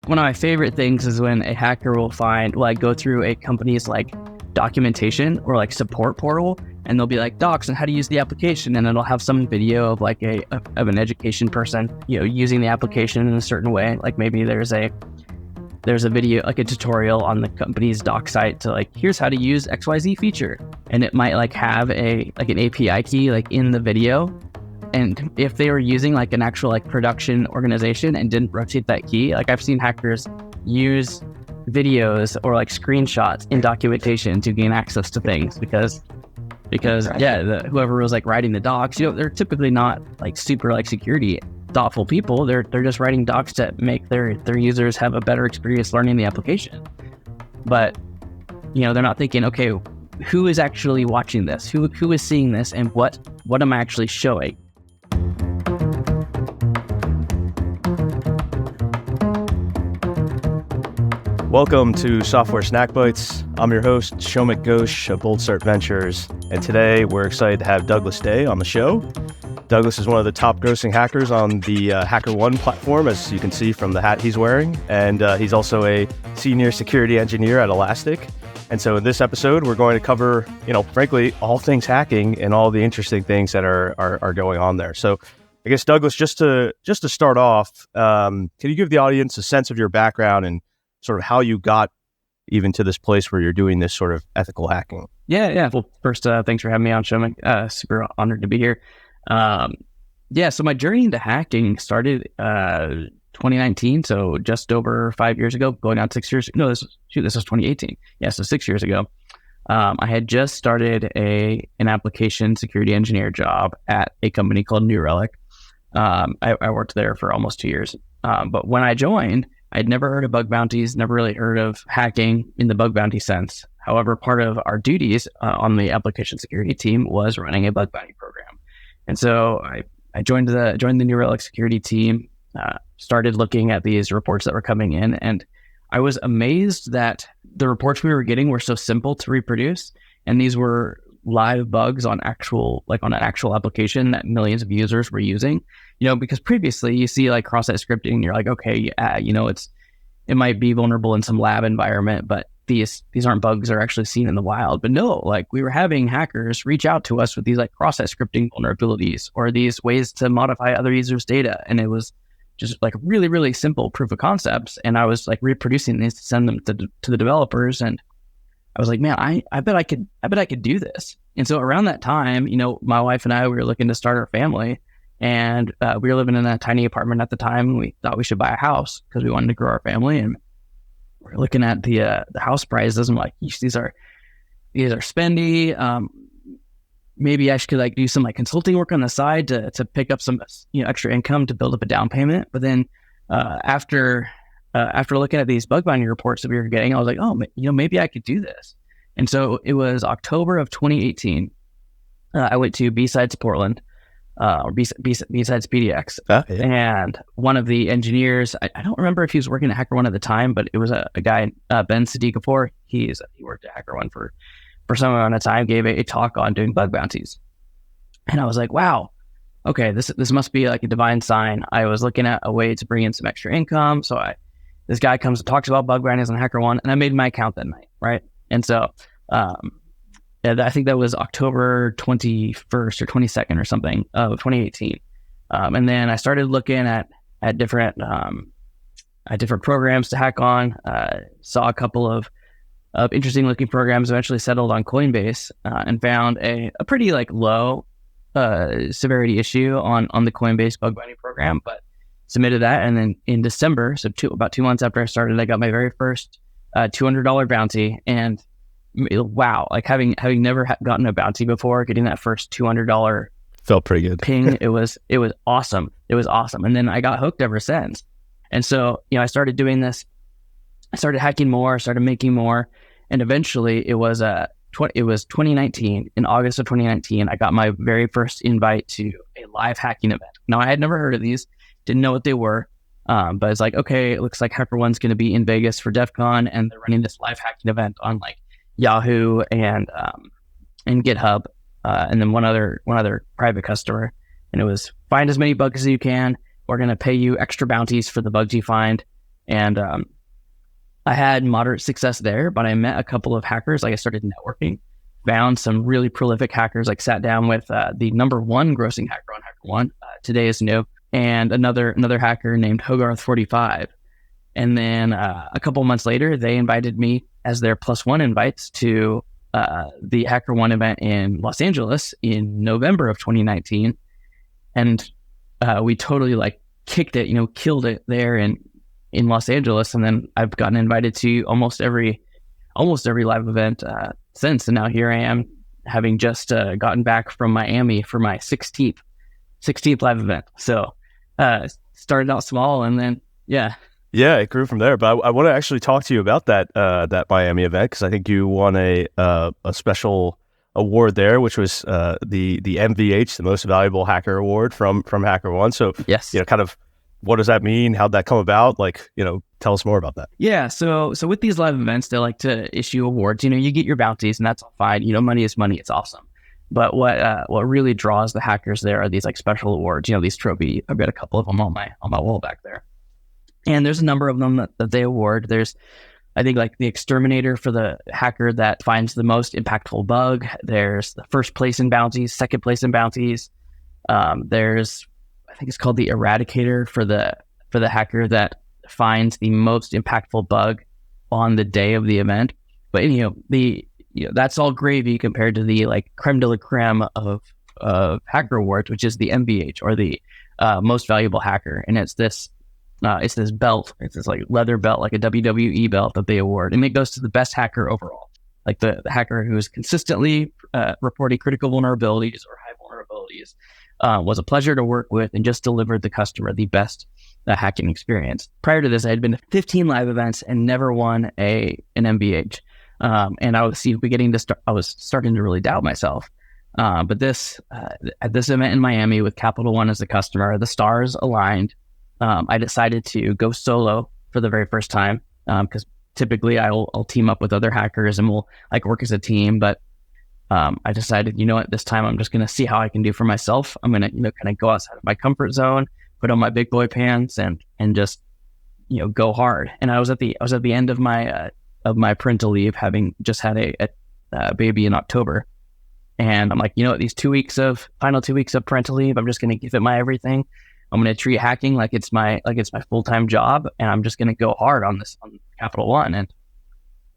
One of my favorite things is when a hacker will go through a company's like documentation or like support portal, and they'll be like docs on how to use the application, and it'll have some video of like of an education person, using the application in a certain way. Like maybe there's a video, like a tutorial on the company's doc site to like, here's how to use XYZ feature. And it might like have an API key like in the video. And if they were using like an actual like production organization and didn't rotate that key, like I've seen hackers use videos or like screenshots in documentation to gain access to things because whoever was like writing the docs, they're typically not like super like security thoughtful people. They're just writing docs to make their users have a better experience learning the application. But they're not thinking, okay, who is actually watching this? Who is seeing this, and what am I actually showing? Welcome to Software Snack Bites. I'm your host, Shomik Ghosh of Bold Start Ventures, and today we're excited to have Douglas Day on the show. Douglas is one of the top grossing hackers on the HackerOne platform, as you can see from the hat he's wearing, and he's also a senior security engineer at Elastic. And so in this episode, we're going to cover, frankly, all things hacking and all the interesting things that are going on there. So I guess, Douglas, just to start off, can you give the audience a sense of your background and sort of how you got even to this place where you're doing this sort of ethical hacking? Yeah. Well, first, thanks for having me on, Shomik. Super honored to be here. So my journey into hacking started 2019, so just over 5 years ago, going on 6 years. No, this was 2018. Yeah, so 6 years ago. I had just started an application security engineer job at a company called New Relic. I worked there for almost 2 years. But when I joined, I'd never heard of bug bounties, never really heard of hacking in the bug bounty sense. However, part of our duties on the application security team was running a bug bounty program. And so I joined the New Relic security team, started looking at these reports that were coming in, and I was amazed that the reports we were getting were so simple to reproduce, and these were live bugs on an actual application that millions of users were using. Because previously you see like cross-site scripting, and you're like, okay, it might be vulnerable in some lab environment, but these aren't bugs that are actually seen in the wild. But no, like we were having hackers reach out to us with these like cross-site scripting vulnerabilities or these ways to modify other users' data. And it was just like really, really simple proof of concepts. And I was like reproducing these to send them to the developers. And I was like, man, I bet I could do this. And so around that time, my wife and I, we were looking to start our family, and we were living in a tiny apartment at the time. We thought we should buy a house because we wanted to grow our family. And we're looking at the house prices. I'm like, these are spendy. Maybe I should like do some like consulting work on the side to pick up some extra income to build up a down payment. But then after looking at these bug bounty reports that we were getting, I was like, oh, maybe I could do this. And so it was October of 2018. I went to B-Sides Portland, or B-Sides PDX. And one of the engineers, I don't remember if he was working at HackerOne at the time, but it was a guy, Ben Siddiqapur. He worked at HackerOne for some amount of time, gave a talk on doing bug bounties. And I was like, wow, okay, this must be like a divine sign. I was looking at a way to bring in some extra income. So this guy comes and talks about bug bounties on HackerOne, and I made my account that night, right? And so I think that was October 21st or 22nd or something of 2018. And then I started looking at different programs to hack on, saw a couple of interesting looking programs, eventually settled on Coinbase, and found a pretty like low severity issue on the Coinbase bug bounty program, but submitted that. And then in December, so about 2 months after I started, I got my very first $200 bounty. And wow, like having never gotten a bounty before, getting that first $200 felt pretty good. Ping, it was awesome. It was awesome. And then I got hooked ever since. And so, I started doing this. I started hacking more, started making more, and eventually it was 2019. In August of 2019, I got my very first invite to a live hacking event. Now, I had never heard of these, didn't know what they were, but it's like, okay, it looks like HackerOne's going to be in Vegas for DEF CON, and they're running this live hacking event on like Yahoo and GitHub, and then one other private customer. And it was find as many bugs as you can. We're going to pay you extra bounties for the bugs you find. And I had moderate success there, but I met a couple of hackers. Like I started networking, found some really prolific hackers, like sat down with the number one grossing hacker on HackerOne. Today is new. And another hacker named Hogarth45. And then a couple months later, they invited me as their +1 invites to the HackerOne event in Los Angeles in November of 2019. And we totally like kicked it, killed it there in Los Angeles. And then I've gotten invited to almost every live event since. And now here I am, having just gotten back from Miami for my 16th live event. So started out small, and then it grew from there. But I want to actually talk to you about that Miami event, because I think you won a special award there, which was the MVH, the Most Valuable Hacker Award from HackerOne. So yes, kind of what does that mean? How'd that come about? Like, tell us more about that. Yeah. So with these live events, they like to issue awards. You get your bounties, and that's all fine. Money is money. It's awesome. But what really draws the hackers there are these like special awards. These trophies. I've got a couple of them on my wall back there, and there's a number of them that they award. There's, I think, like the exterminator for the hacker that finds the most impactful bug. There's the first place in bounties, second place in bounties. There's, I think it's called the eradicator for the hacker that finds the most impactful bug on the day of the event. But that's all gravy compared to the like creme de la creme of hacker awards, which is the MVH, or the most valuable hacker. And it's this belt. It's this like leather belt, like a WWE belt that they award, and it goes to the best hacker overall, like the hacker who is consistently reporting critical vulnerabilities or high vulnerabilities. Was a pleasure to work with, and just delivered the customer the best hacking experience. Prior to this, I had been to 15 live events and never won an MVH. And I was beginning to start. I was starting to really doubt myself. But at this event in Miami with Capital One as the customer, the stars aligned. I decided to go solo for the very first time, because typically I'll team up with other hackers and we'll like work as a team. But I decided, this time I'm just going to see how I can do for myself. I'm going to, kind of go outside of my comfort zone, put on my big boy pants, and just, go hard. And I was at the end of my parental leave, having just had a baby in October. And I'm like, these final 2 weeks of parental leave, I'm just going to give it my everything. I'm going to treat hacking like it's my full-time job, and I'm just going to go hard on Capital One. And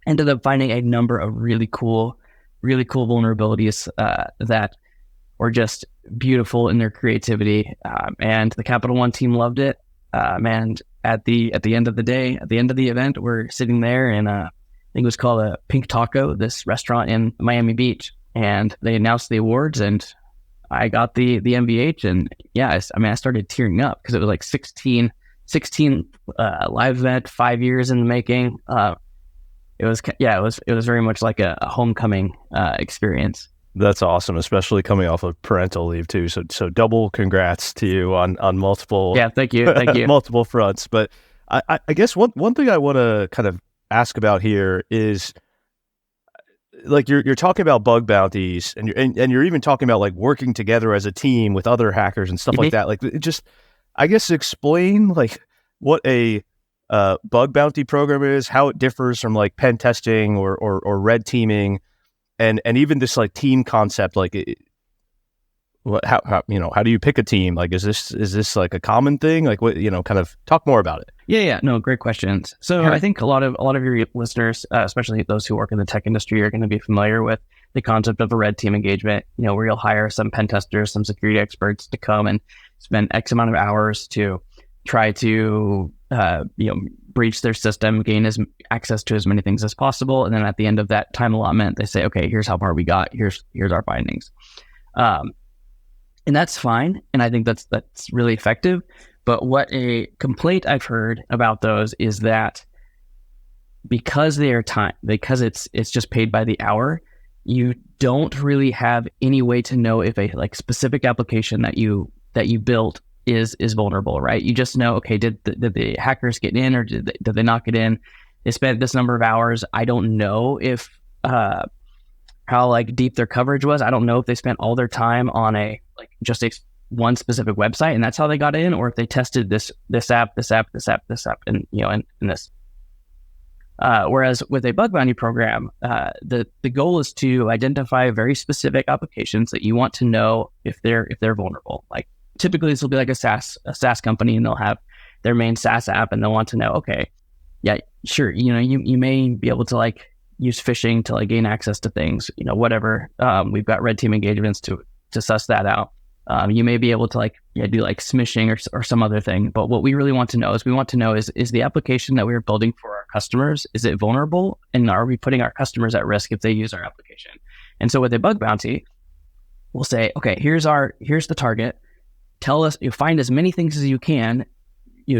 ended up finding a number of really cool vulnerabilities that were just beautiful in their creativity. And the Capital One team loved it. And at the end of the day, at the end of the event, we're sitting there in I think it was called a Pink Taco, this restaurant in Miami Beach, and they announced the awards, and I got the MVH. And I started tearing up, because it was like 16 live event, 5 years in the making. It was very much like a homecoming experience. That's awesome, especially coming off of parental leave too. So double congrats to you on multiple. Yeah, thank you. multiple fronts. But I guess one thing I want to kind of ask about here is, like, you're talking about bug bounties, and you're even talking about like working together as a team with other hackers and stuff like that. Like, just, I guess, explain like what a bug bounty program is, how it differs from like pen testing or red teaming, and even this like team concept. Like, how do you pick a team? Like, is this like a common thing? Like, what, kind of talk more about it. Yeah. No, great questions. So I think a lot of your listeners, especially those who work in the tech industry, are going to be familiar with the concept of a red team engagement. Where you'll hire some pen testers, some security experts to come and spend X amount of hours to try to breach their system, gain access to as many things as possible, and then at the end of that time allotment, they say, okay, here's how far we got. Here's our findings. And that's fine, and I think that's really effective. But what a complaint I've heard about those is that because it's just paid by the hour, you don't really have any way to know if a like specific application that you built is vulnerable, right? You just know, okay, did the hackers get in, or did they not get in? They spent this number of hours. I don't know if how like deep their coverage was. I don't know if they spent all their time on just a one specific website and that's how they got in, or if they tested this app, and this. Whereas with a bug bounty program, the goal is to identify very specific applications that you want to know if they're vulnerable. Like typically this will be like a SaaS company, and they'll have their main SaaS app, and they'll want to know, okay, yeah, sure, you may be able to like use phishing to like gain access to things, whatever. We've got red team engagements to suss that out. You may be able to like do like smishing or some other thing. But what we really want to know is is the application that we're building for our customers, is it vulnerable? And are we putting our customers at risk if they use our application? And so with a bug bounty, we'll say, okay, here's the target. Tell us, find as many things as you can.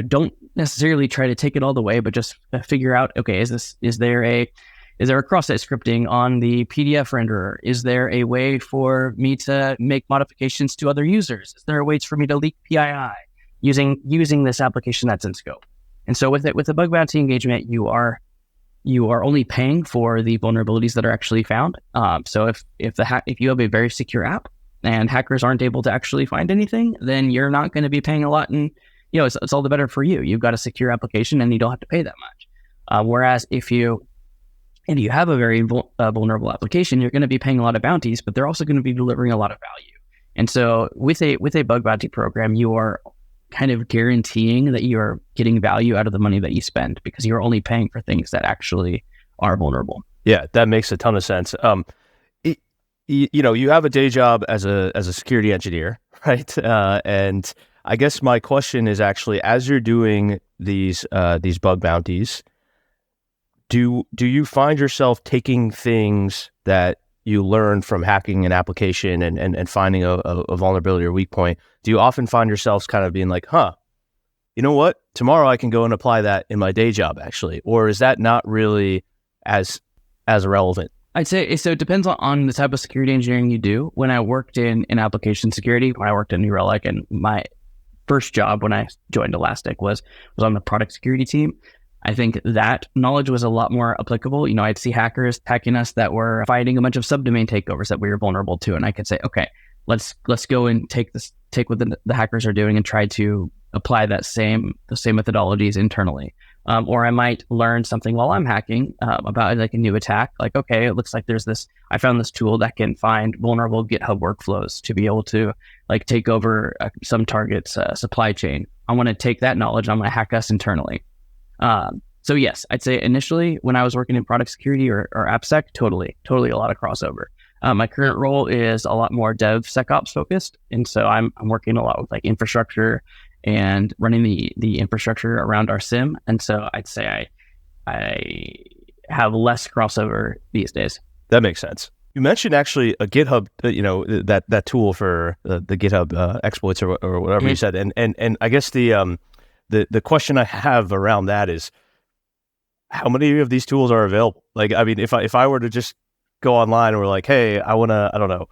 Don't necessarily try to take it all the way, but just figure out, okay, is there a cross-site scripting on the PDF renderer? Is there a way for me to make modifications to other users? Is there ways for me to leak PII using this application that's in scope? And so with a bug bounty engagement, you are only paying for the vulnerabilities that are actually found. So if you have a very secure app and hackers aren't able to actually find anything, then you're not going to be paying a lot, and it's all the better for you. You've got a secure application and you don't have to pay that much. Whereas if you have a very vulnerable application, you're going to be paying a lot of bounties, but they're also going to be delivering a lot of value. And so with a bug bounty program, you are kind of guaranteeing that you are getting value out of the money that you spend, because you're only paying for things that actually are vulnerable. Yeah, that makes a ton of sense. You have a day job as a security engineer, right? And I guess my question is actually, as you're doing these bug bounties, do you find yourself taking things that you learn from hacking an application and finding a vulnerability or weak point? Do you often find yourselves kind of being like, you know what? Tomorrow I can go and apply that in my day job, actually? Or is that not really as relevant? I'd say, so it depends on the type of security engineering you do. When I worked in application security, when I worked at New Relic, and my first job when I joined Elastic was on the product security team, I think that knowledge was a lot more applicable. I'd see hackers hacking us that were fighting a bunch of subdomain takeovers that we were vulnerable to. And I could say, okay, let's go and take what the hackers are doing and try to apply the same methodologies internally. Or I might learn something while I'm hacking about like a new attack. Like, okay, it looks like I found this tool that can find vulnerable GitHub workflows to be able to like take over some target's supply chain. I want to take that knowledge, I'm going to hack us internally. So yes, I'd say initially when I was working in product security or AppSec, totally a lot of crossover. My current role is a lot more DevSecOps focused. And so I'm working a lot with like infrastructure and running the infrastructure around our SIM. And so I'd say I have less crossover these days. That makes sense. You mentioned actually a GitHub, that tool for the GitHub exploits or whatever you said. And I guess the question I have around that is, how many of these tools are available? Like, I mean, if I were to just go online and we're like, hey, I want to, I don't know,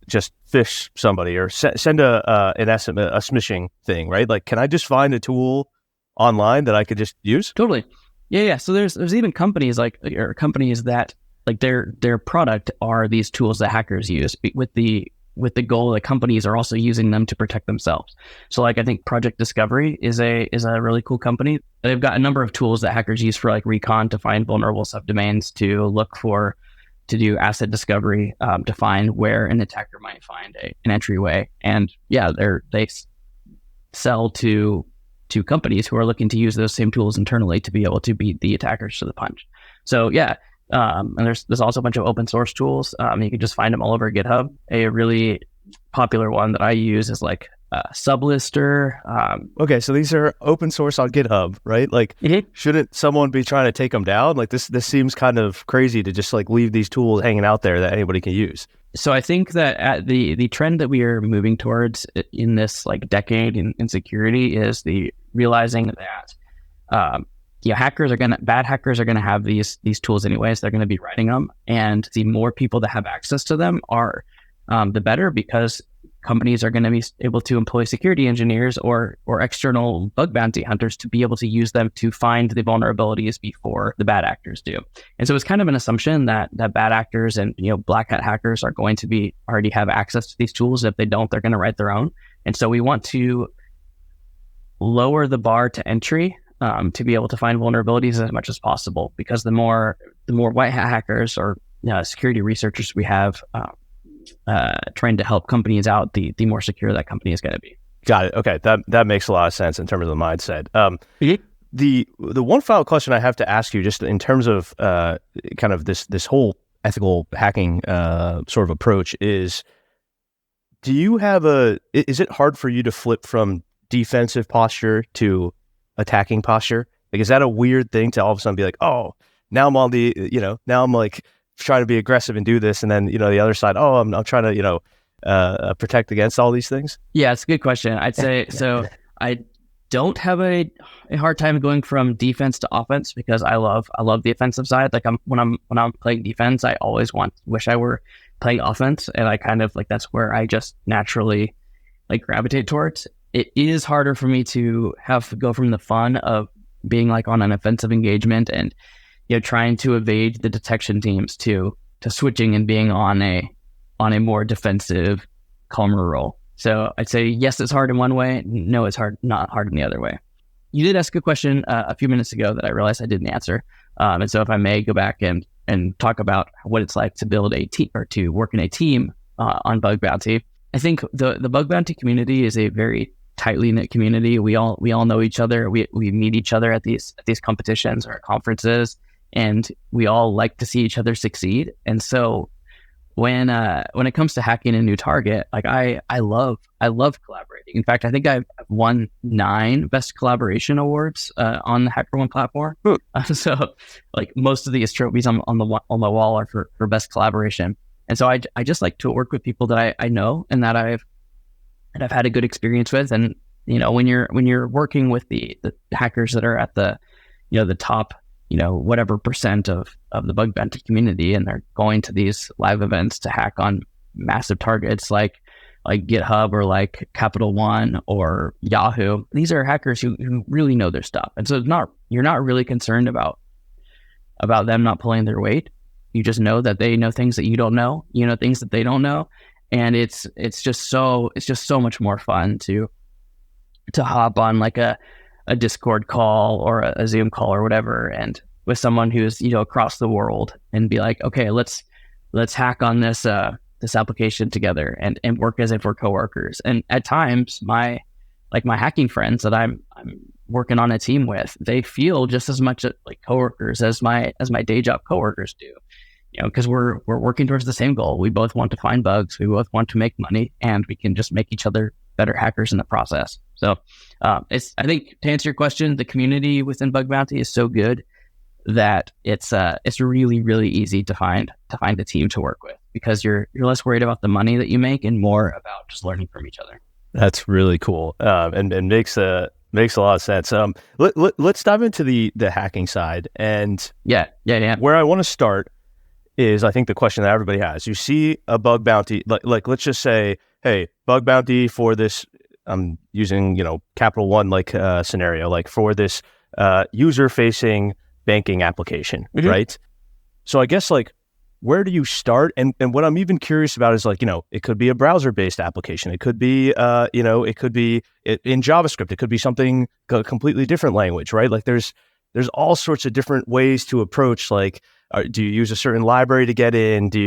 just phish somebody or send a smishing thing, right? Like, can I just find a tool online that I could just use? Totally. Yeah. So there's even companies that like their product are these tools that hackers use with the goal that companies are also using them to protect themselves. So like I think Project Discovery is a really cool company. They've got a number of tools that hackers use for like recon to find vulnerable subdomains, to do asset discovery, to find where an attacker might find an entryway. And yeah, they sell to companies who are looking to use those same tools internally to be able to beat the attackers to the punch. So yeah. And there's also a bunch of open source tools. You can just find them all over GitHub. A really popular one that I use is like Sublister. Okay, so these are open source on GitHub, right? Like, shouldn't someone be trying to take them down? Like this seems kind of crazy to just like leave these tools hanging out there that anybody can use. So I think that at the trend that we are moving towards in this like decade in security is the realizing that bad hackers are gonna have these tools anyways. They're gonna be writing them, and the more people that have access to them are the better, because companies are going to be able to employ security engineers or external bug bounty hunters to be able to use them to find the vulnerabilities before the bad actors do. And so it's kind of an assumption that bad actors and black hat hackers are going to already have access to these tools. If they don't, they're going to write their own. And so we want to lower the bar to entry to be able to find vulnerabilities as much as possible, because the more white hat hackers or security researchers we have trying to help companies out, the more secure that company is going to be. Got it. Okay, that makes a lot of sense in terms of the mindset. Mm-hmm. The one final question I have to ask you, just in terms of kind of this whole ethical hacking sort of approach, is is it hard for you to flip from defensive posture to attacking posture? Like, is that a weird thing to all of a sudden be like, oh, now I'm on now I'm like trying to be aggressive and do this, and then the other side, oh, I'm trying to protect against all these things? Yeah, it's a good question. I'd say so. I don't have a hard time going from defense to offense, because I love the offensive side. Like when I'm playing defense, I always wish I were playing offense, and I kind of like that's where I just naturally like gravitate towards. It is harder for me to go from the fun of being like on an offensive engagement and trying to evade the detection teams to switching and being on a more defensive, calmer role. So I'd say yes, it's hard in one way. No, it's not hard in the other way. You did ask a question a few minutes ago that I realized I didn't answer. And so if I may go back and talk about what it's like to build a team or to work in a team on bug bounty. I think the bug bounty community is a very tightly knit community. We all know each other. We meet each other at these competitions or conferences, and we all like to see each other succeed. And so when it comes to hacking a new target, like I love collaborating. In fact, I think I've won 9 best collaboration awards on the HackerOne platform. So like most of these trophies on the wall are for best collaboration. And so I just like to work with people that I know and that I've had a good experience with. And when you're working with the hackers that are at the the top whatever percent of the bug bounty community, and they're going to these live events to hack on massive targets like GitHub or like Capital One or Yahoo. These are hackers who really know their stuff, and so you're not really concerned about them not pulling their weight. You just know that they know things that you don't know. You know things that they don't know, and it's just so much more fun to hop on like a Discord call or a Zoom call or whatever, and with someone who's across the world, and be like, okay, let's hack on this application together and work as if we're coworkers. And at times, my hacking friends that I'm working on a team with, they feel just as much like coworkers as my day job coworkers do. Because we're working towards the same goal. We both want to find bugs. We both want to make money, and we can just make each other better hackers in the process. So I think to answer your question, the community within bug bounty is so good that it's really, really easy to find a team to work with, because you're less worried about the money that you make and more about just learning from each other. That's really cool, and makes a lot of sense. Let's dive into the hacking side, and yeah. Where I want to start is, I think, the question that everybody has. You see a bug bounty, like let's just say, hey, bug bounty for this, I'm using, Capital One scenario, like for this user-facing banking application, mm-hmm. right? So I guess where do you start? And what I'm even curious about is it could be a browser-based application. It could be, it could be in JavaScript. It could be something a completely different language, right? Like there's all sorts of different ways to approach. Do you use a certain library to get in? Do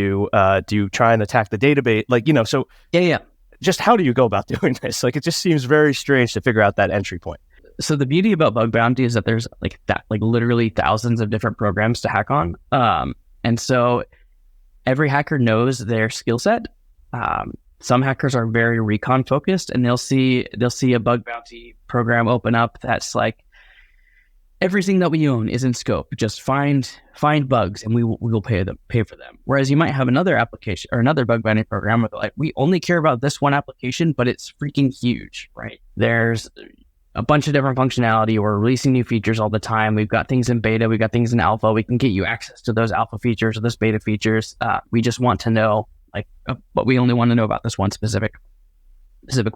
you try and attack the database? So yeah. Just how do you go about doing this? It just seems very strange to figure out that entry point. So the beauty about bug bounty is that there's literally thousands of different programs to hack on. And so every hacker knows their skill set. Some hackers are very recon focused, and they'll see a bug bounty program open up that's like, everything that we own is in scope. Just find bugs, and we will pay for them. Whereas you might have another application or another bug bounty program where they're like, we only care about this one application, but it's freaking huge, right? There's a bunch of different functionality. We're releasing new features all the time. We've got things in beta. We've got things in alpha. We can get you access to those alpha features or those beta features. We just want to know, but we only want to know about this one specific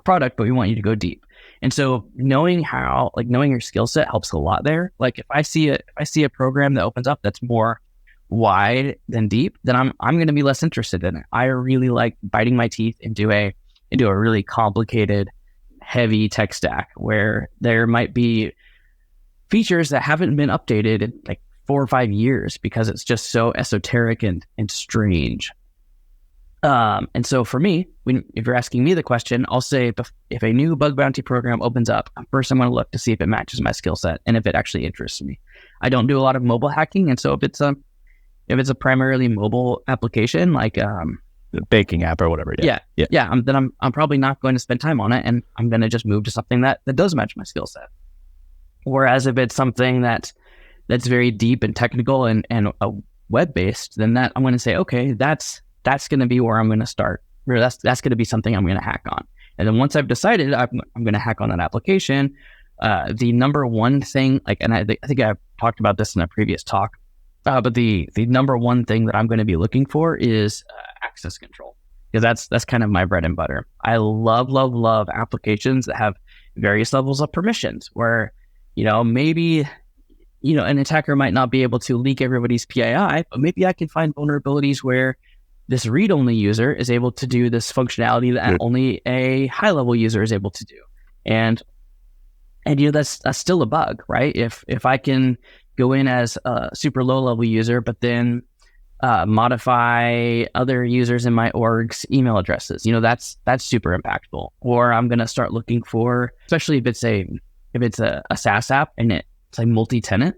product, but we want you to go deep. And so knowing your skill set helps a lot there. Like if I see a program that opens up that's more wide than deep, then I'm going to be less interested in it. I really like biting my teeth into a really complicated heavy tech stack where there might be features that haven't been updated in like 4 or 5 years because it's just so esoteric and strange. And so for me, if you're asking me the question, I'll say if a new bug bounty program opens up, first I'm going to look to see if it matches my skill set and if it actually interests me. I don't do a lot of mobile hacking, and so if it's a primarily mobile application like the baking app or whatever, then I'm probably not going to spend time on it, and I'm going to just move to something that does match my skill set. Whereas if it's something that's very deep and technical and web based, then that I'm going to say, okay, that's going to be where I'm going to start. Or that's going to be something I'm going to hack on. And then once I've decided I'm going to hack on that application, the number one thing, and I think I've talked about this in a previous talk, but the number one thing that I'm going to be looking for is access control, because that's kind of my bread and butter. I love applications that have various levels of permissions where, maybe, an attacker might not be able to leak everybody's PII, but maybe I can find vulnerabilities where this read-only user is able to do this functionality that only a high-level user is able to do. And that's still a bug, right? If I can go in as a super low-level user, but then modify other users in my org's email addresses, that's super impactful. Or I'm going to start looking for, especially if it's a SaaS app and it's like multi-tenant,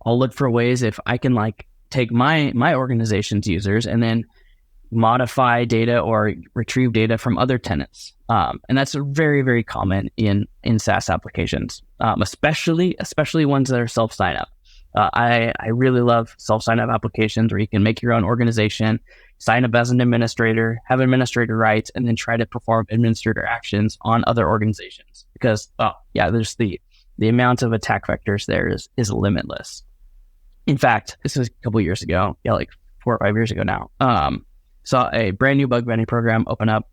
I'll look for ways if I can take my organization's users and then modify data or retrieve data from other tenants. And that's very, very common in SaaS applications, especially ones that are self-sign up. I really love self-sign-up applications where you can make your own organization, sign up as an administrator, have administrator rights, and then try to perform administrator actions on other organizations. Because, there's the amount of attack vectors there is limitless. In fact, this was a couple of years ago, like 4 or 5 years ago now. Saw a brand new bug bounty program open up,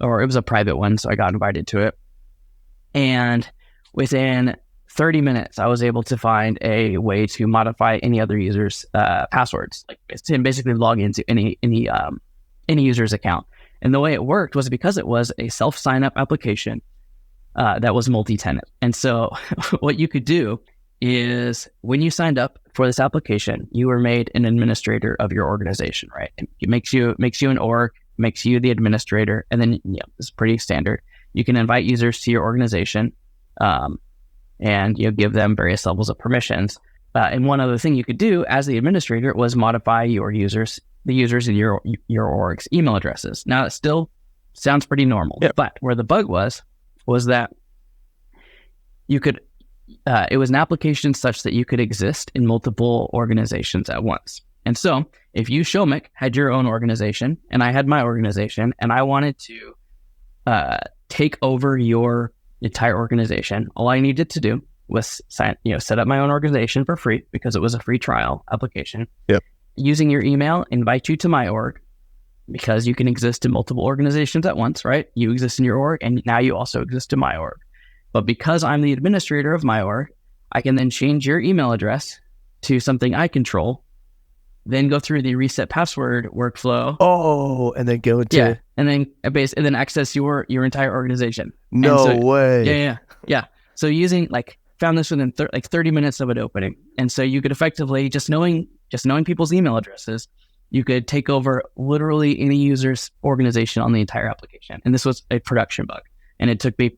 or it was a private one, so I got invited to it. And within 30 minutes, I was able to find a way to modify any other user's passwords, like to basically log into any user's account. And the way it worked was because it was a self-sign-up application that was multi-tenant. And so what you could do is when you signed up for this application, you were made an administrator of your organization, right? It makes you an org, makes you the administrator, and then it's pretty standard. You can invite users to your organization, and give them various levels of permissions. And one other thing you could do as the administrator was modify the users in your org's email addresses. Now it still sounds pretty normal, but where the bug was that you could. It was an application such that you could exist in multiple organizations at once. And so if you, Shomik, had your own organization and I had my organization and I wanted to take over your entire organization, all I needed to do was set up my own organization for free because it was a free trial application. Yep. Using your email, invite you to my org because you can exist in multiple organizations at once, right? You exist in your org and now you also exist in my org. But because I'm the administrator of my org, I can then change your email address to something I control, then go through the reset password workflow. Oh, and then go to and then access your entire organization. No way. Yeah. So using found this within 30 minutes of it opening, and so you could effectively just knowing people's email addresses, you could take over literally any user's organization on the entire application. And this was a production bug, and it took me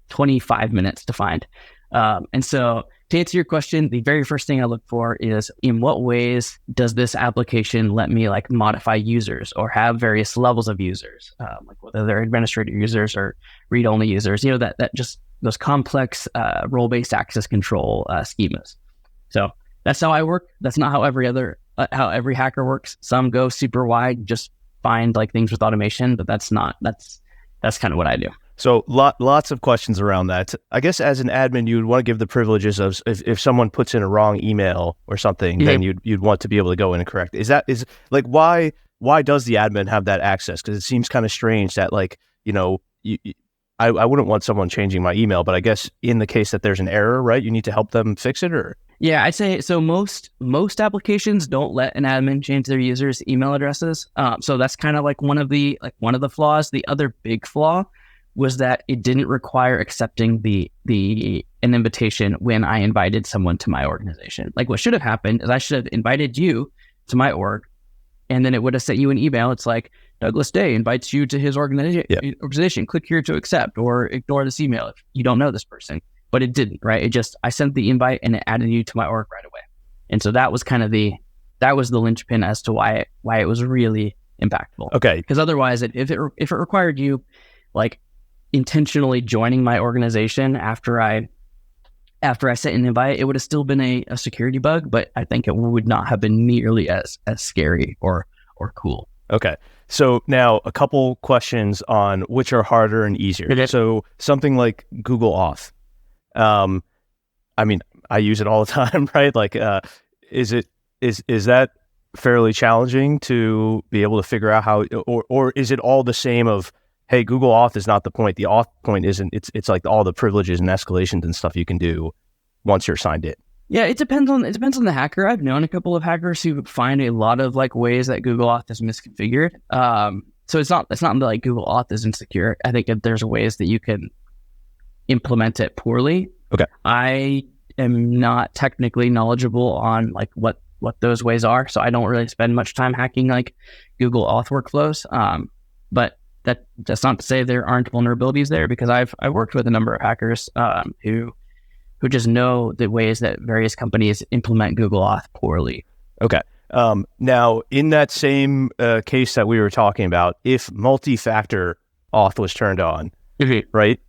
25 minutes to find. And so to answer your question, the very first thing I look for is in what ways does this application let me modify users or have various levels of users, whether they're administrator users or read-only users, that just those complex role-based access control schemas. So that's how I work. That's not how every hacker works. Some go super wide, just find things with automation, but that's kind of what I do. So lots of questions around that. I guess as an admin, you would want to give the privileges of if someone puts in a wrong email or something, then you'd want to be able to go in and correct. Why does the admin have that access? Because it seems kind of strange that I wouldn't want someone changing my email, but I guess in the case that there's an error, right, you need to help them fix it, or? Yeah, I'd say so. Most applications don't let an admin change their users' email addresses. So that's kind of one of the flaws. The other big flaw was that it didn't require accepting an invitation when I invited someone to my organization. Like what should have happened is I should have invited you to my org, and then it would have sent you an email. It's like, Douglas Day invites you to his organization. Click here to accept or ignore this email if you don't know this person. But it didn't, right? I sent the invite and it added you to my org right away. And so that was kind of the linchpin as to why it was really impactful. Okay. Because otherwise, if it required you like intentionally joining my organization after I sent an invite, it would have still been a security bug, but I think it would not have been nearly as scary or cool. Okay. So now a couple questions on which are harder and easier. Okay. So something like Google Auth. I mean, I use it all the time, right? Like, is that fairly challenging to be able to figure out how, or is it all the same of, hey, Google Auth is not the point. The auth point isn't, it's like all the privileges and escalations and stuff you can do once you're signed in. Yeah, it depends on the hacker. I've known a couple of hackers who find a lot of like ways that Google Auth is misconfigured. So it's not like Google Auth is insecure. I think that there's ways that you can implement it poorly. Okay. I am not technically knowledgeable on like what those ways are, so I don't really spend much time hacking like Google Auth workflows. But that's not to say there aren't vulnerabilities there, because I've worked with a number of hackers who just know the ways that various companies implement Google Auth poorly. Okay. Now, in that same case that we were talking about, if multi-factor auth was turned on, right,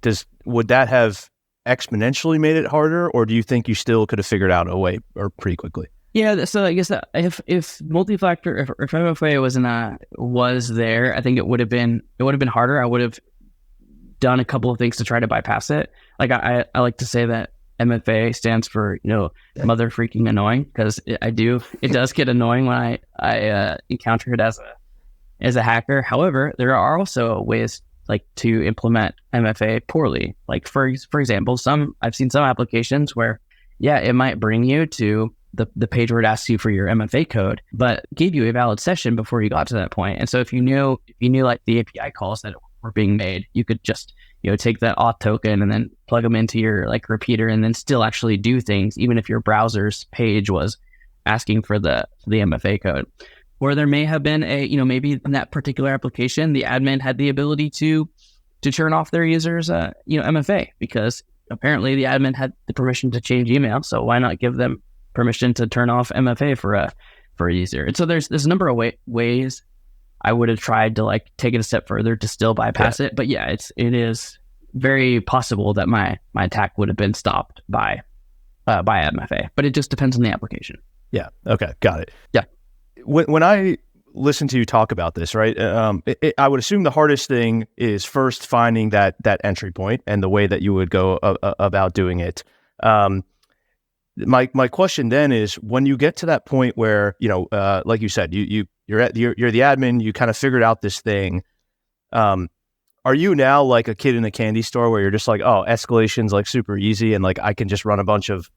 would that have exponentially made it harder, or do you think you still could have figured out a way or pretty quickly? Yeah, so I guess that if multi-factor, if MFA was there, I think it would have been harder. I would have done a couple of things to try to bypass it. Like I like to say that MFA stands for, mother freaking annoying, because it does get annoying when I encounter it as a hacker. However, there are also ways like to implement MFA poorly. Like for example, I've seen some applications where, it might bring you to the page where it asks you for your MFA code, but gave you a valid session before you got to that point. And so if you knew like the API calls that were being made, you could just take that auth token and then plug them into your like repeater, and then still actually do things, even if your browser's page was asking for the MFA code. Or there may have been maybe in that particular application, the admin had the ability to turn off their users, MFA, because apparently the admin had the permission to change email. So why not give them permission to turn off MFA for a user? And so there's a number of ways I would have tried to like take it a step further to still bypass it. But yeah, it is very possible that my attack would have been stopped by MFA, but it just depends on the application. Yeah. Okay. Got it. Yeah. When I listen to you talk about this, right, I would assume the hardest thing is first finding that entry point and the way that you would go about doing it. My question then is, when you get to that point where, like you said, you're the admin, you kind of figured out this thing. Are you now like a kid in a candy store where you're just like, oh, escalation's like super easy, and like I can just run a bunch of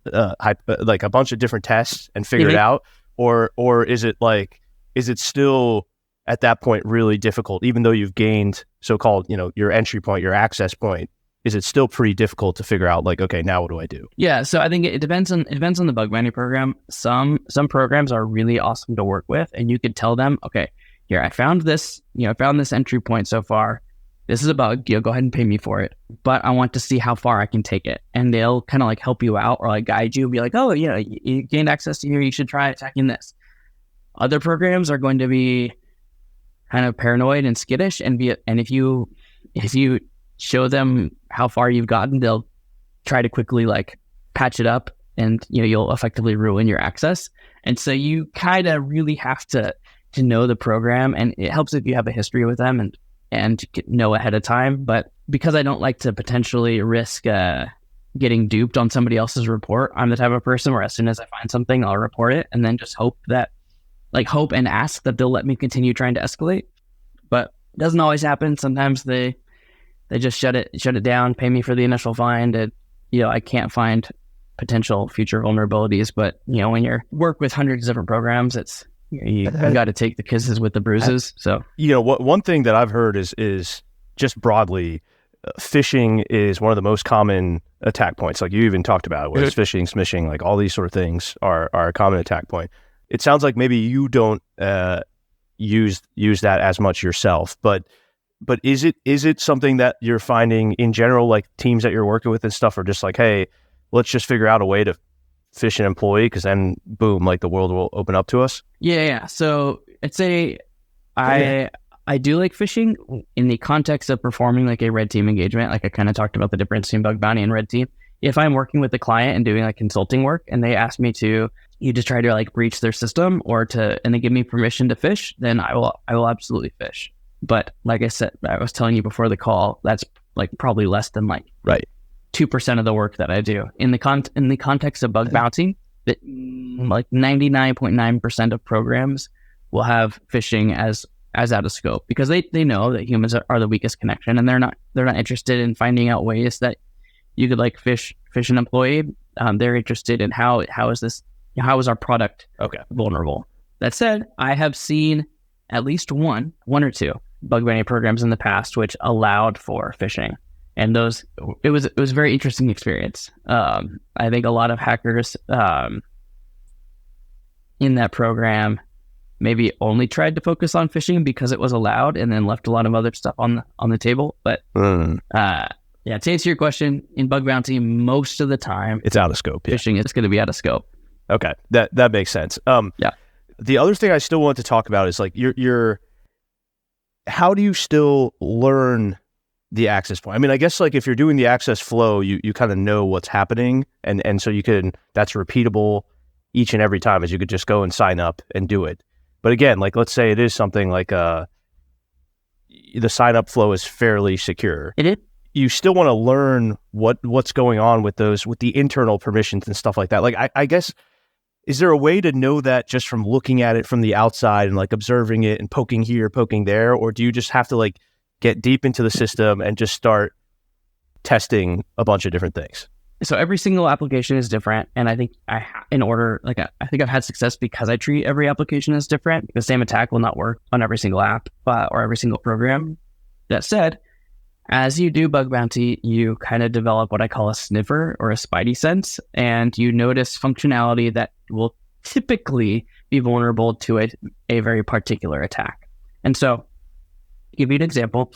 different tests and figure it out? Or is it still at that point really difficult, even though you've gained so-called, your entry point, your access point? Is it still pretty difficult to figure out, like, okay, now what do I do? Yeah, so I think it depends on the bug bounty program. Some programs are really awesome to work with, and you could tell them, okay, here, I found this entry point so far. This is a bug. Go ahead and pay me for it, but I want to see how far I can take it. And they'll kind of like help you out or like guide you and be like, oh, you gained access to here. You should try attacking this. Other programs are going to be kind of paranoid and skittish, and if you show them how far you've gotten, they'll try to quickly like patch it up, and you'll effectively ruin your access. And so you kind of really have to know the program, and it helps if you have a history with them and know ahead of time. But because I don't like to potentially risk getting duped on somebody else's report, I'm the type of person where as soon as I find something, I'll report it, and then just hope and ask that they'll let me continue trying to escalate. But it doesn't always happen. Sometimes they just shut it down, pay me for the initial find, and I can't find potential future vulnerabilities. But when you work with hundreds of different programs, you got to take the kisses with the bruises. So one thing that I've heard is just broadly, phishing is one of the most common attack points. Like you even talked about, whether it's phishing, smishing, like all these sort of things are a common attack point. It sounds like maybe you don't use that as much yourself, but is it something that you're finding in general, like teams that you're working with and stuff are just like, hey, let's just figure out a way to phish an employee because then boom, like the world will open up to us? Yeah. So I'd say I do like phishing in the context of performing like a red team engagement. Like I kind of talked about the difference between bug bounty and red team. If I'm working with the client and doing like consulting work and they ask me to either try to like breach their system and they give me permission to phish, then I will absolutely phish. But like I said, I was telling you before the call, that's like probably less than like 2% of the work that I do. In the context of bug bounty, that like 99.9% of programs will have phishing as out of scope because they know that humans are the weakest connection, and they're not interested in finding out ways that you could like phish an employee. They're interested in how is our product vulnerable. That said, I have seen at least one or two bug bounty programs in the past which allowed for phishing, and it was a very interesting experience. I think a lot of hackers in that program maybe only tried to focus on phishing because it was allowed, and then left a lot of other stuff on the table. But to answer your question, in bug bounty, most of the time it's out of scope. Phishing is going to be out of scope. Okay, that makes sense. The other thing I still want to talk about is like your how do you still learn the access point? I mean, I guess like if you're doing the access flow, you kind of know what's happening, and so that's repeatable each and every time, as you could just go and sign up and do it. But again, like let's say it is something like the sign up flow is fairly secure. It is. You still want to learn what's going on with the internal permissions and stuff like that. Like I guess, is there a way to know that just from looking at it from the outside and like observing it and poking here, poking there, or do you just have to like get deep into the system and just start testing a bunch of different things? So every single application is different, and I think I think I've had success because I treat every application as different. The same attack will not work on every single app or every single program. That said, as you do bug bounty, you kind of develop what I call a sniffer or a spidey sense, and you notice functionality that will typically be vulnerable to a very particular attack. And so, to give you an example,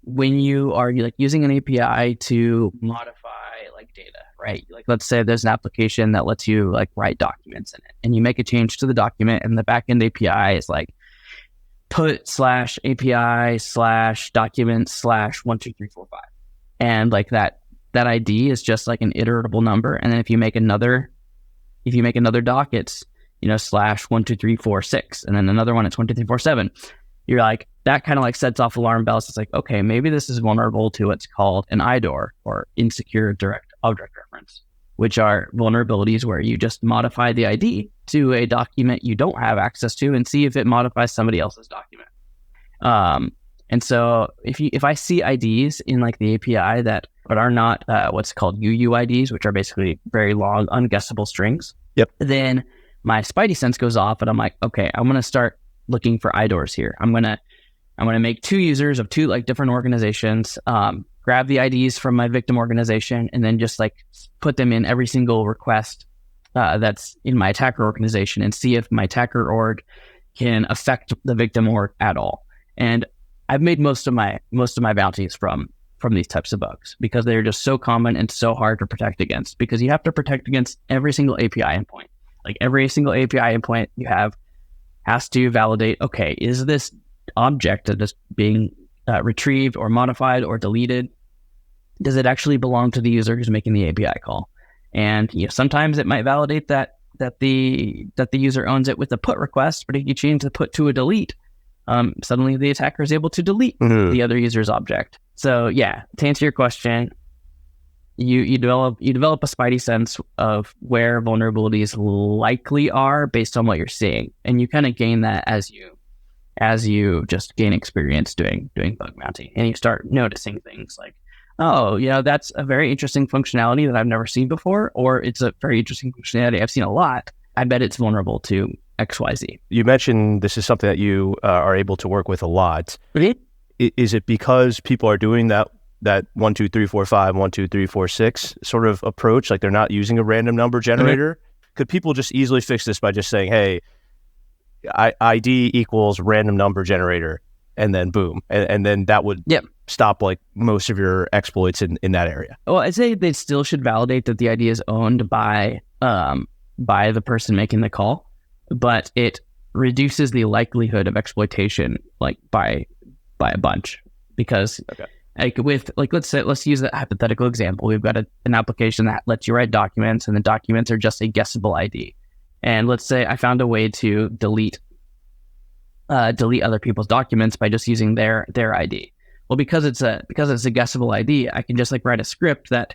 when you are like using an API to modify like data, right? Like let's say there's an application that lets you like write documents in it, and you make a change to the document, and the backend API is like put/API/document/12345, and like that ID is just like an iterable number, and then if you make another doc, it's /12346, and then another one it's 12347. You're like, that kind of like sets off alarm bells. It's like, okay, maybe this is vulnerable to what's called an IDOR, or insecure direct object reference, which are vulnerabilities where you just modify the ID to a document you don't have access to and see if it modifies somebody else's document. And so if I see IDs in like the API that are not what's called UUIDs, which are basically very long, unguessable strings, then my spidey sense goes off, and I'm like, okay, I'm going to start looking for IDORs here. I'm gonna make two users of two like different organizations, grab the IDs from my victim organization, and then just like put them in every single request that's in my attacker organization, and see if my attacker org can affect the victim org at all. And I've made most of my bounties from these types of bugs because they're just so common and so hard to protect against, because you have to protect against every single API endpoint. Like every single API endpoint you have has to validate, okay, is this object that is being retrieved or modified or deleted, does it actually belong to the user who's making the API call? And sometimes it might validate that the user owns it with a put request, but if you change the put to a delete, suddenly the attacker is able to delete the other user's object. So yeah, to answer your question, you develop a spidey sense of where vulnerabilities likely are based on what you're seeing, and you kind of gain that as you just gain experience doing bug bounty, and you start noticing things like, oh, that's a very interesting functionality that I've never seen before, or it's a very interesting functionality I've seen a lot. I bet it's vulnerable to XYZ. You mentioned this is something that you are able to work with a lot. Mm-hmm. is it because people are doing that 1 2 3 4 5 1 2 3 4 6 sort of approach, like they're not using a random number generator? Could people just easily fix this by just saying, hey, ID equals random number generator, and then boom, and then that would stop like most of your exploits in that area? Well, I'd say they still should validate that the ID is owned by the person making the call, but it reduces the likelihood of exploitation like by a bunch, because let's use that hypothetical example. We've got an application that lets you write documents, and the documents are just a guessable ID. And let's say I found a way to delete other people's documents by just using their ID. Well, because it's a guessable ID, I can just like write a script that,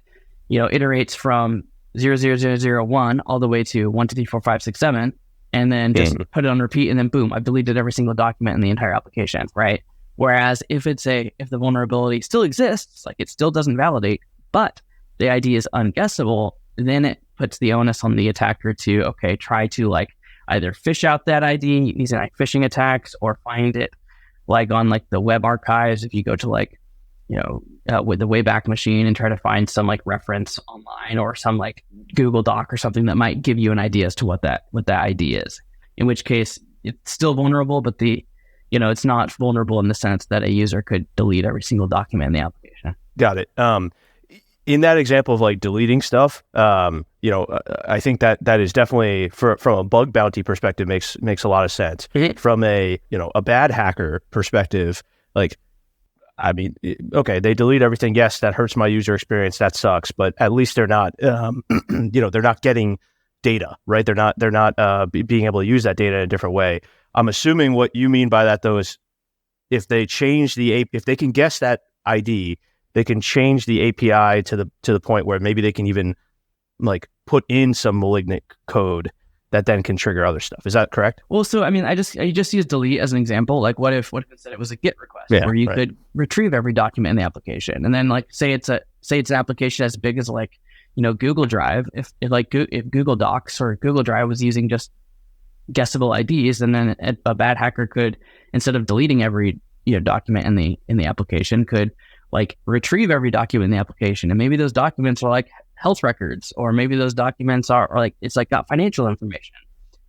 iterates from 00001 all the way to 1 2 3 4 5 6 7, and then just put it on repeat, and then boom, I've deleted every single document in the entire application, right? Whereas if the vulnerability still exists, like it still doesn't validate, but the ID is unguessable, then it puts the onus on the attacker to, try to like either fish out that ID using like phishing attacks, or find it like on like the web archives. If you go to like, with the Wayback Machine and try to find some like reference online, or some like Google Doc or something that might give you an idea as to what that ID is. In which case it's still vulnerable, but it's not vulnerable in the sense that a user could delete every single document in the application. Got it. In that example of like deleting stuff, I think that is definitely from a bug bounty perspective makes a lot of sense. From a bad hacker perspective, like, I mean, they delete everything. Yes, that hurts my user experience. That sucks. But at least they're not, they're not getting data, right? They're not being able to use that data in a different way. I'm assuming what you mean by that though is if they change if they can guess that ID, they can change the API to the point where maybe they can even like put in some malignant code that then can trigger other stuff. Is that correct? Well, so I mean, I just use delete as an example. Like, what if instead it was a GET request where you could retrieve every document in the application, and then like say it's an application as big as like Google Drive. If Google Docs or Google Drive was using just guessable IDs, and then a bad hacker could, instead of deleting every document in the application, could like retrieve every document in the application, and maybe those documents are like health records, or maybe those documents are like it's like got financial information,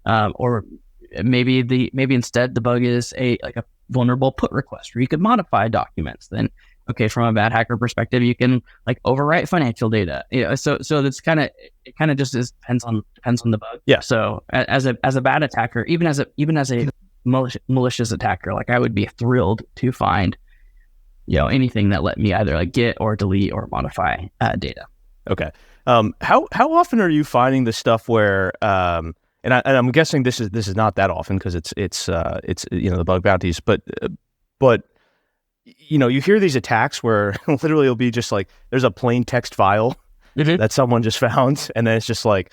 or maybe instead the bug is a vulnerable put request where you could modify documents. Then from a bad hacker perspective, you can like overwrite financial data. So that's it kind of just depends on the bug. Yeah. So as a bad attacker, even as a malicious attacker, like I would be thrilled to find anything that let me either like get or delete or modify data. Okay. How often are you finding the stuff where and I'm guessing this is not that often because it's the bug bounties, but you hear these attacks where literally it'll be just like there's a plain text file that someone just found, and then it's just like,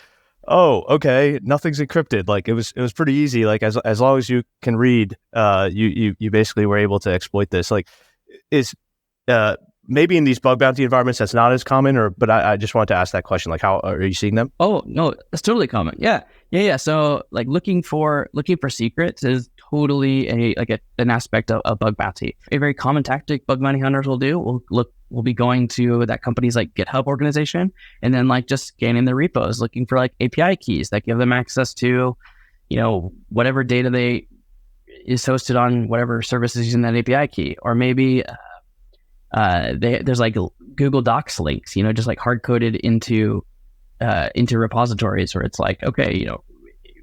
oh, okay, nothing's encrypted. Like it was pretty easy. Like as long as you can read, you basically were able to exploit this. Like is maybe in these bug bounty environments that's not as common, but I just wanted to ask that question. Like, how are you seeing them? Oh no, that's totally common. Yeah. So like looking for secrets is totally an aspect of bug bounty. A very common tactic bug bounty hunters will do will be going to that company's like GitHub organization, and then like just scanning their repos, looking for like API keys that give them access to whatever data is hosted on whatever services using that API key. Or maybe there's like Google Docs links, just like hard coded into repositories where it's like,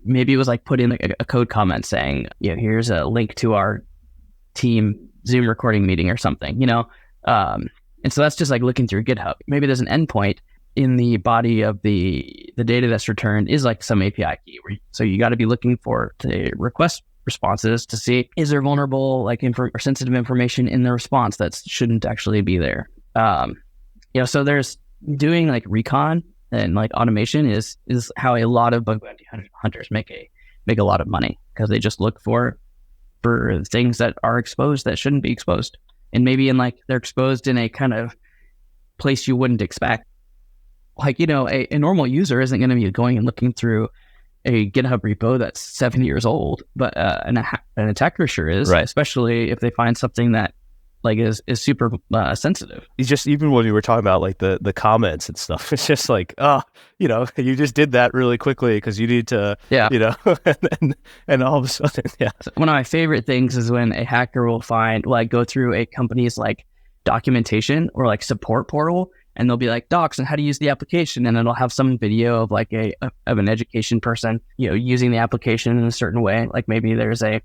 maybe it was like put in a code comment saying, here's a link to our team Zoom recording meeting or something, and so that's just like looking through GitHub. Maybe there's an endpoint in the body of the data that's returned is like some API key. So you got to be looking for the request responses to see, is there vulnerable or sensitive information in the response that shouldn't actually be there. So there's doing like recon and like automation is how a lot of bug bounty hunters make a lot of money, because they just look for things that are exposed that shouldn't be exposed, and maybe they're exposed in a kind of place you wouldn't expect. Like a normal user isn't going to be going and looking through a GitHub repo that's 7 years old, but an attacker sure is, right? Especially if they find something that like is super sensitive. It's just, even when you were talking about like the comments and stuff, it's just like, you just did that really quickly because you need to, and all of a sudden, yeah. So one of my favorite things is when a hacker will go through a company's like documentation or like support portal, and they'll be like docs on how to use the application, and it'll have some video of like of an education person, using the application in a certain way. Like maybe there's a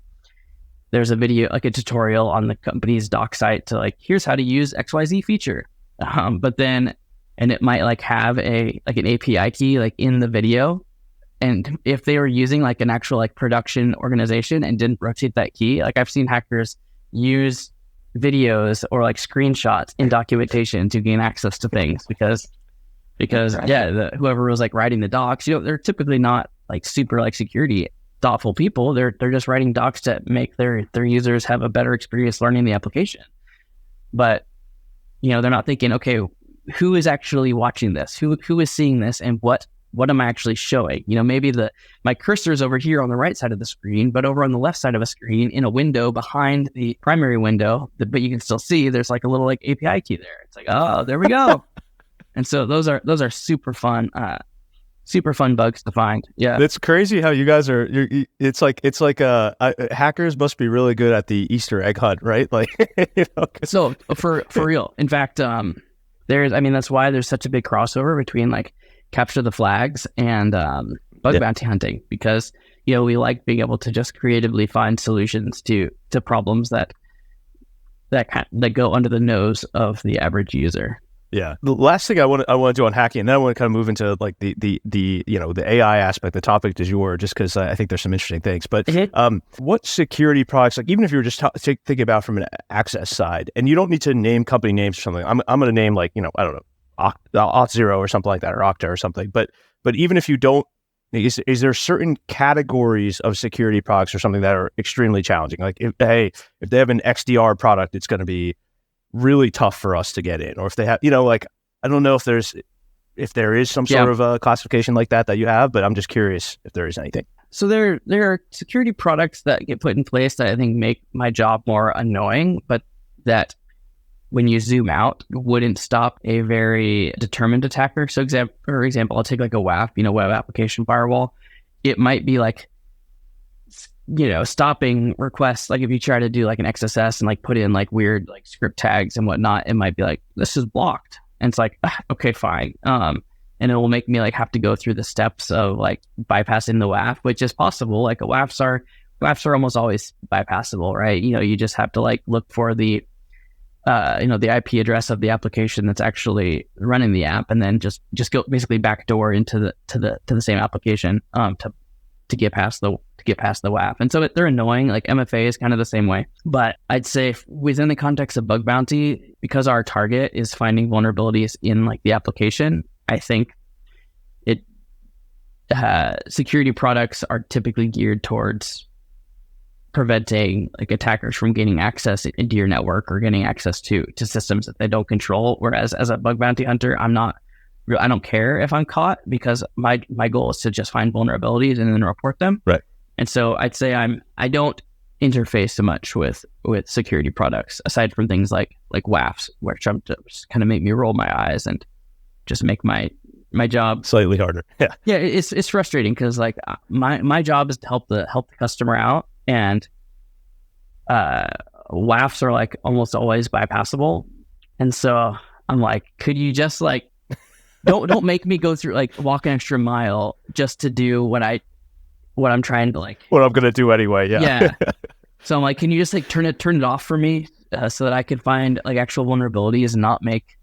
video, like a tutorial on the company's doc site to like, here's how to use XYZ feature. But then, and it might like have an API key like in the video. And if they were using like an actual like production organization and didn't rotate that key, like I've seen hackers use videos or like screenshots in documentation to gain access to things because whoever was like writing the docs, they're typically not like super like security thoughtful people. They're just writing docs to make their users have a better experience learning the application. But they're not thinking, okay, who is actually watching this? Who is seeing this, and what am I actually showing? Maybe my cursor is over here on the right side of the screen, but over on the left side of a screen in a window behind the primary window, but you can still see there's like a little like API key there. It's like, oh, there we go. And so those are super fun bugs to find. Yeah, it's crazy how you guys are. It's like hackers must be really good at the Easter egg hunt, right? Like, So for real. In fact, that's why there's such a big crossover between like capture the flags and bug bounty hunting, because we like being able to just creatively find solutions to problems that go under the nose of the average user. Yeah. The last thing I want to do on hacking, and then I want to kind of move into like the AI aspect, the topic du jour, just because I think there's some interesting things. But what security products, like even if you're just thinking about from an access side, and you don't need to name company names or something. I'm going to name like, I don't know, Auth0 or something like that, or Okta or something. But even if you don't, is there certain categories of security products or something that are extremely challenging? Like if they have an XDR product, it's going to be really tough for us to get in. Or if they have, like, I don't know if there is some sort of a classification like that you have, but I'm just curious if there is anything. So there are security products that get put in place that I think make my job more annoying, but that when you zoom out wouldn't stop a very determined attacker. So for example, I'll take like a WAF, web application firewall. It might be like, stopping requests. Like if you try to do like an XSS and like put in like weird like script tags and whatnot, it might be like, this is blocked. And it's like, okay, fine. And it will make me like have to go through the steps of like bypassing the WAF, which is possible. Like WAFs are almost always bypassable, right? You just have to like look for the the IP address of the application that's actually running the app, and then just go basically backdoor into the same application to get past the WAF. And so they're annoying. Like MFA is kind of the same way. But I'd say within the context of bug bounty, because our target is finding vulnerabilities in like the application, I think security products are typically geared towards preventing like attackers from gaining access into your network or getting access to systems that they don't control. Whereas as a bug bounty hunter, I don't care if I'm caught, because my goal is to just find vulnerabilities and then report them. Right. And so I'd say I don't interface so much with security products, aside from things like WAFs, which just kind of make me roll my eyes and just make my job slightly harder. Yeah. Yeah. It's frustrating because like my job is to help the customer out, and WAFs are like almost always bypassable. And so I'm like, could you just like, don't make me go through like walk an extra mile just to do what I'm trying to like. What I'm going to do anyway. Yeah. Yeah. So I'm like, can you just like turn it off for me so that I can find like actual vulnerabilities and not make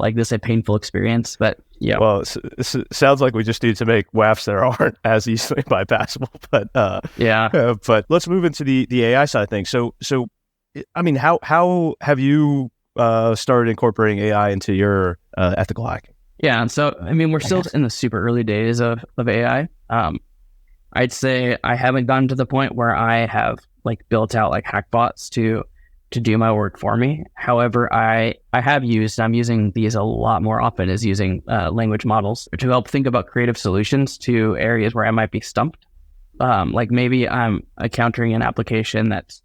like this a painful experience? But yeah. Well, it sounds like we just need to make WAFs that aren't as easily bypassable. But yeah. But let's move into the AI side of things. So I mean, how have you started incorporating AI into your ethical hacking? Yeah. So I mean, we're still in the super early days of AI. I'd say I haven't gotten to the point where I have like built out like hack bots to do my work for me. However, I'm using these a lot more often, is using language models to help think about creative solutions to areas where I might be stumped. Like maybe I'm encountering an application that's,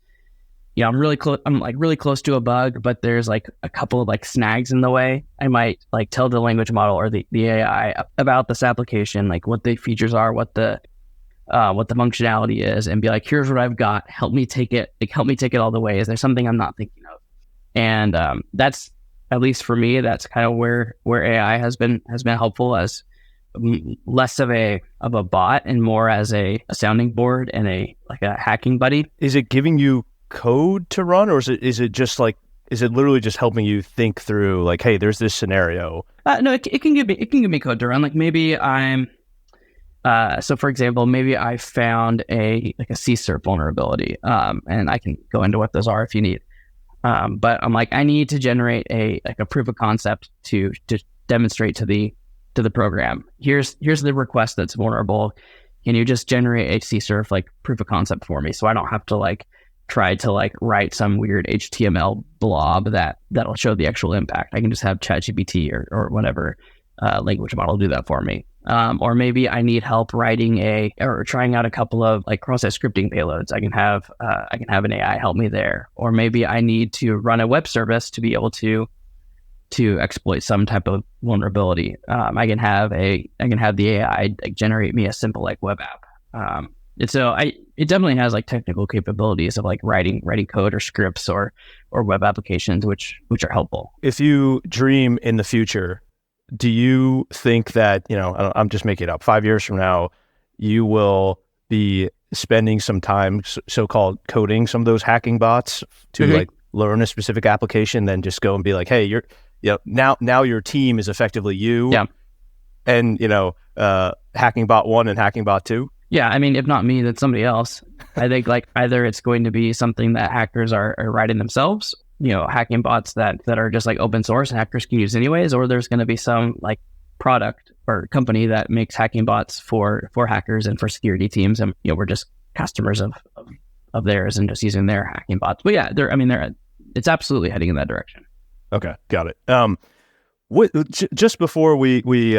I'm really close. I'm like really close to a bug, but there's like a couple of like snags in the way. I might like tell the language model or the AI about this application, like what the features are, what the functionality is, and be like, here's what I've got. Help me take it all the way. Is there something I'm not thinking of? And that's, at least for me, that's kind of where AI has been helpful, as less of a bot and more as a sounding board and a hacking buddy. Is it giving you code to run, or is it just like, is it literally just helping you think through like, hey, there's this scenario? No, it can give me code to run. Like maybe I'm so for example, maybe I found a CSRP vulnerability, and I can go into what those are if you need. But I'm like, I need to generate a proof of concept to demonstrate to the program. Here's the request that's vulnerable. Can you just generate a CSRF like proof of concept for me, so I don't have to like try to like write some weird HTML blob that'll show the actual impact. I can just have ChatGPT or whatever language model do that for me. Or maybe I need help writing or trying out a couple of like cross-site scripting payloads. I can have an AI help me there. Or maybe I need to run a web service to be able to exploit some type of vulnerability. I can have the AI like generate me a simple like web app. And so it definitely has like technical capabilities of like writing code or scripts or web applications, which are helpful. If you dream in the future, do you think that, I'm just making it up, 5 years from now, you will be spending some time so-called coding some of those hacking bots to like learn a specific application, then just go and be like, hey, now your team is effectively you, and hacking bot 1 and hacking bot 2? Yeah, I mean, if not me, then somebody else. I think like either it's going to be something that hackers are writing themselves, hacking bots that are just like open source and hackers can use anyways, or there's going to be some like product or company that makes hacking bots for hackers and for security teams, and we're just customers of theirs and just using their hacking bots. But yeah, it's absolutely heading in that direction. Okay, got it. Just before we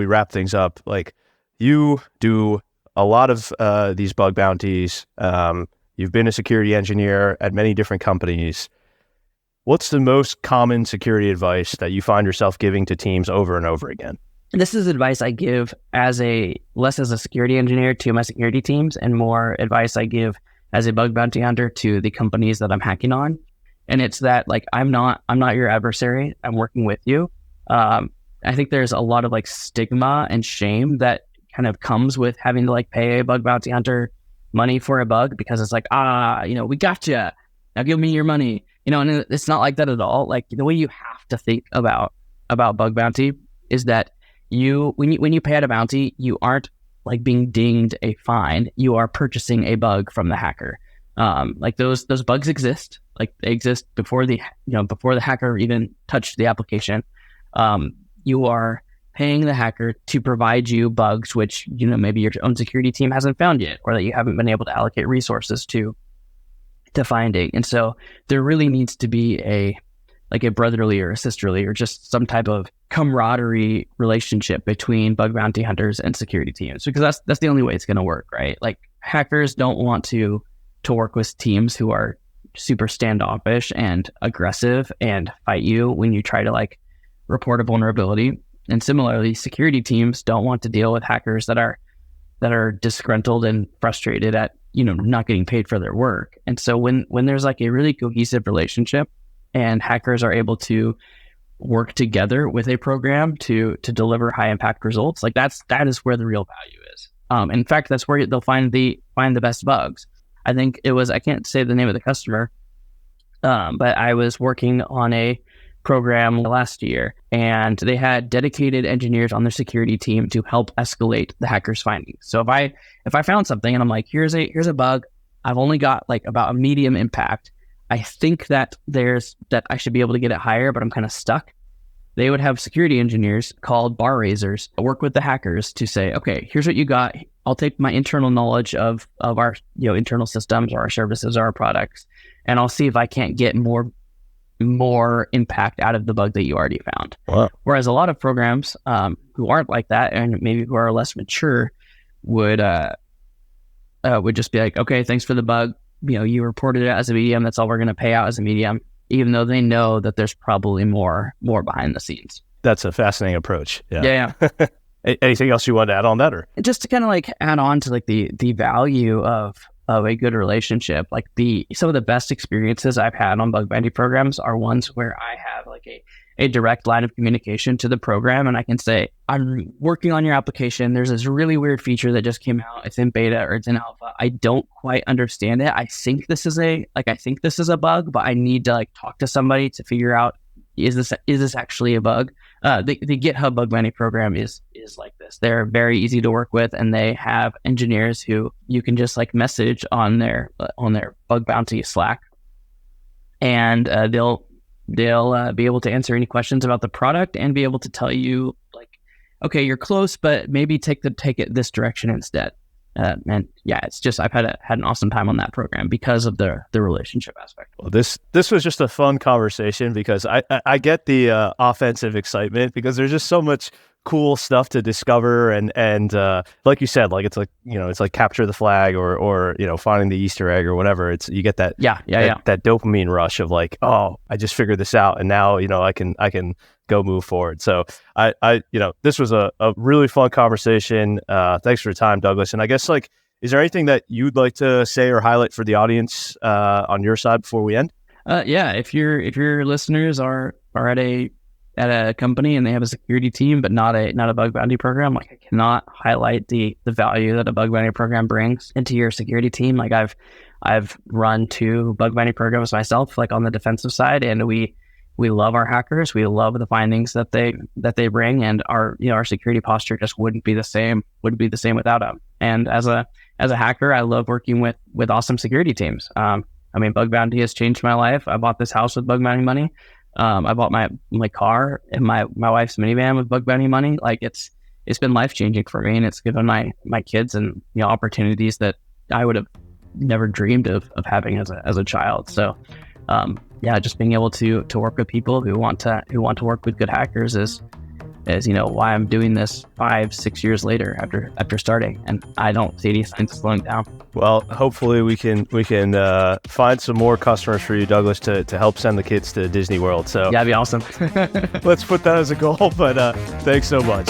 wrap things up, like you do a lot of these bug bounties. You've been a security engineer at many different companies. What's the most common security advice that you find yourself giving to teams over and over again? This is advice I give less as a security engineer to my security teams, and more advice I give as a bug bounty hunter to the companies that I'm hacking on. And it's that like, I'm not your adversary. I'm working with you. I think there's a lot of like stigma and shame that kind of comes with having to like pay a bug bounty hunter money for a bug, because it's like, we gotcha, now give me your money, and it's not like that at all. Like the way you have to think about bug bounty is that when you pay out a bounty, you aren't like being dinged a fine, you are purchasing a bug from the hacker. Like those bugs exist, like they exist before the hacker even touched the application. You are paying the hacker to provide you bugs which maybe your own security team hasn't found yet, or that you haven't been able to allocate resources to finding. And so there really needs to be a brotherly or a sisterly or just some type of camaraderie relationship between bug bounty hunters and security teams, because that's the only way it's going to work, right? Like hackers don't want to work with teams who are super standoffish and aggressive and fight you when you try to like report a vulnerability. And similarly, security teams don't want to deal with hackers that are disgruntled and frustrated at not getting paid for their work. And so when there's like a really cohesive relationship and hackers are able to work together with a program to deliver high impact results, like that is where the real value is. In fact, that's where they'll find the best bugs. I think I can't say the name of the customer, but I was working on a program last year, and they had dedicated engineers on their security team to help escalate the hacker's findings. So if I found something and I'm like, here's a bug, I've only got like about a medium impact, I think that I should be able to get it higher, but I'm kind of stuck. They would have security engineers called bar raisers work with the hackers to say, okay, here's what you got. I'll take my internal knowledge of our internal systems or our services or our products, and I'll see if I can't get more impact out of the bug that you already found. Wow. Whereas a lot of programs who aren't like that and maybe who are less mature would just be like, okay, thanks for the bug. you reported it as a medium. That's all we're going to pay out as a medium, even though they know that there's probably more behind the scenes. That's a fascinating approach. Yeah. Anything else you want to add on that, or just to kind of like add on to like the value of a good relationship? Like some of the best experiences I've had on bug bounty programs are ones where I have like a direct line of communication to the program, and I can say, I'm working on your application. There's this really weird feature that just came out. It's in beta or it's in alpha. I don't quite understand it. I think this is a bug, but I need to like talk to somebody to figure out, is this actually a bug? The GitHub bug bounty program is like this. They're very easy to work with, and they have engineers who you can just like message on their bug bounty Slack, and they'll be able to answer any questions about the product and be able to tell you like, okay, you're close, but maybe take it this direction instead. And yeah, it's just, I've had an awesome time on that program because of the relationship aspect. Well, this was just a fun conversation because I get the offensive excitement because there's just so much cool stuff to discover, and like you said, like it's like capture the flag or finding the Easter egg or whatever. It's, you get that that dopamine rush of like, oh, I just figured this out, and now I can go move forward. So I this was a really fun conversation. Thanks for your time, Douglas. And I guess, like, is there anything that you'd like to say or highlight for the audience on your side before we end? Yeah, if your listeners are at a company and they have a security team but not a bug bounty program, like, I cannot highlight the value that a bug bounty program brings into your security team. Like, I've run 2 bug bounty programs myself, like on the defensive side, and we love our hackers. We love the findings that they bring, and our security posture just wouldn't be the same without them. And as a hacker, I love working with awesome security teams. Bug bounty has changed my life. I bought this house with bug bounty money. I bought my car and my wife's minivan with bug bounty money. Like, it's been life changing for me, and it's given my kids and opportunities that I would have never dreamed of having as a child. So just being able to work with people who want to work with good hackers is why I'm doing this 5-6 years later after starting, and I don't see any signs of slowing down. Well, hopefully we can find some more customers for you, Douglas, to help send the kids to Disney World. So yeah, that'd be awesome. Let's put that as a goal. But thanks so much.